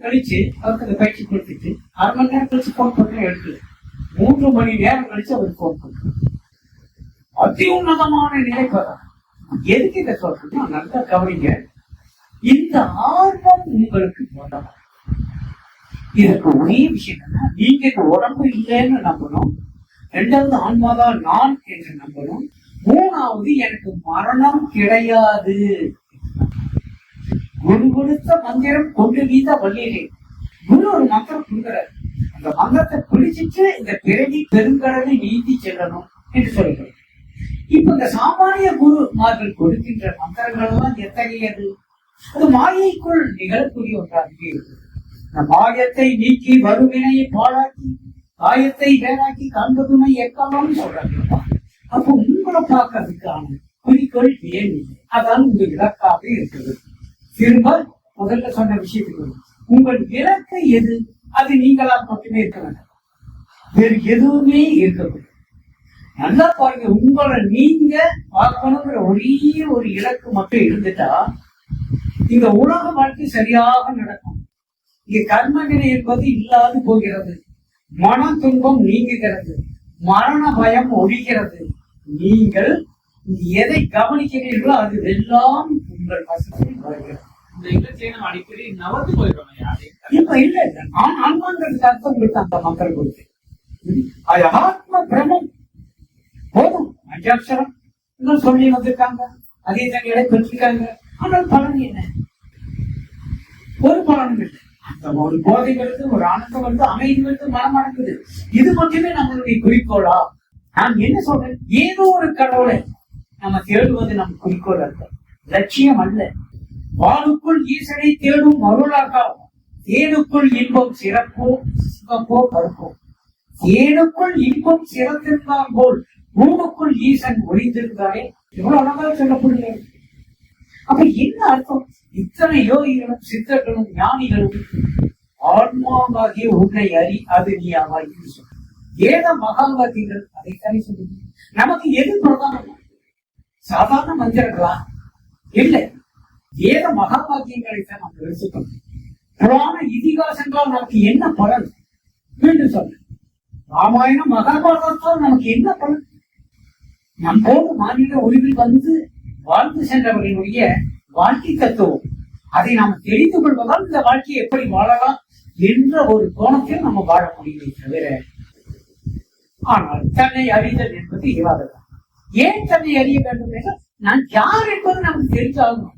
கழிச்சு அவருக்கு அந்த பயிற்சி கொடுத்துட்டு 1/2 மணி நேரம் கழிச்சு போன் பண்ண எடுக்கல. 3 மணி நேரம் கழிச்சு அவருக்கு போன் பண்றாரு. அதி உன்னதமான நிலை பெறார். எதுக்கு இதை சொல்றேன்னா, நல்லா கவனிங்க. இந்த ஆர்வம் உங்களுக்கு முதல். இதுக்கு ஒரே விஷயம் என்னன்னா, நீங்க இந்த உடம்பு இல்லைன்னு நம்பணும். 2வது ஆன்மாதான் நான் என்று நம்பணும். 3வது எனக்கு மரணம் கிடையாது. குரு கொடுத்த மந்திரம் கொண்டு வீத வள்ளியிலே. குரு ஒரு மந்திரம் கொடுக்கிறார். அந்த மந்திரத்தை பிடிச்சிட்டு இந்த பிறவி பெருங்கடலை நீந்தி செல்லணும் என்று சொல்லுகிறார். இப்ப இந்த சாமானிய குருமார்கள் கொடுக்கின்ற மந்திரங்கள் எல்லாம் எத்தகையது? அது மாயைக்குள் நிகழக்கூடிய ஒன்றாக இருக்கு. இந்த மாயத்தை நீக்கி வறுவினையை பாழாக்கி காயத்தை வேறாக்கி காண்பதுமை எக்காலம் சொல்றாங்க. அப்போ உங்களை பார்க்கறதுக்கான குறிக்கோள் ஏன் இல்லை? அதான் உங்க இலக்காக இருக்குது. திரும்ப முதல்ல சொன்ன விஷயத்துக்கு உங்கள் இலக்கு எது? அது நீங்களா மட்டுமே இருக்க வேண்டாம், வேறு எதுவுமே இருக்கக்கூடாது. நல்லா பாருங்க, உங்களை நீங்க பார்க்கணுங்கிற ஒரே ஒரு இலக்கு மட்டும் இருந்துட்டா இந்த உலக வாழ்க்கை சரியாக நடக்கும். இங்க கர்ம நிலை என்பது இல்லாது போகிறது. மன துன்பம் நீங்குகிறது. மரண பயம் ஒழிகிறது. நீங்கள் எதை கவனிக்கிறீர்களோ அது எல்லாம் உங்கள் வசதியில் வருகிறது. அடிக்கடி நவந்து போயிடும். இப்ப இல்ல நான் ஆன்மாங்கிறதுக்கு அர்த்தம் உங்களுக்கு அந்த மக்கள் கொடுத்து அது ஆத்ம பிரமம் போதும். 5 அக்ஷரம் இன்னும் சொல்லி வந்திருக்காங்க, அதே தங்களை பெற்றிருக்காங்க. ஆனால் பலன் என்ன? ஒரு பலனும் இல்லை. அந்த ஒரு போதை வருது, ஒரு ஆனந்தம் வருது, அமைதி வருது, மனம் அடங்குது. இது மட்டுமே நம்மளுடைய குறிக்கோளா? நான் என்ன சொல்றேன், ஏதோ ஒரு கடவுளை நம்ம தேடுவது நம் குறிக்கோள் அல்ல, லட்சியம் அல்ல. வானுக்குள் ஈசனை தேடும் அருளாக தேனுக்குள் இன்பம் சிறப்போ சிவப்போ கருப்போ. தேனுக்குள் இன்பம் சிறந்திருந்தான் போல் ஊனுக்குள் ஈசன் ஒளிந்திருந்தாலே எவ்வளவு அழகாக சொல்லப்படுகிறது. அப்ப என்ன அர்த்தம்? இத்தனை யோகிகளும் சித்தர்களும் ஞானிகளும் ஆன்மாவாகிய உன்னை அறி அது நீ ஆவாய் என்று சொல்ற வேத மகாவாக்கியங்கள் அதைத்தானே சொல்லுங்க. நமக்கு எது பிரதானம்? சாதாரண மந்திரங்களா? இல்லை, வேத மகாவாக்கியங்களை தான் நாம் எடுத்துக்கணும். புராண இதிகாசங்களால் நமக்கு என்ன பலன்? மீண்டும் சொல்ல, ராமாயணம் மகாபாரதத்தால் நமக்கு என்ன பலன்? நம் போது மாநில உரிவில் வந்து வாழ்ந்து சென்றவர்களுடைய வாழ்க்கை தத்துவம் அதை நாம் தெரிந்து கொள்வதால் இந்த வாழ்க்கையை எப்படி வாழலாம் என்ற ஒரு கோணத்தில் நம்ம வாழ முடியுமே தவிர, ஆனால் தன்னை அறிதல் என்பது இல்லாததான். ஏன் தன்னை அறிய வேண்டும் என்றால், நான் யார் என்பது நமக்கு தெரிஞ்சாகணும்.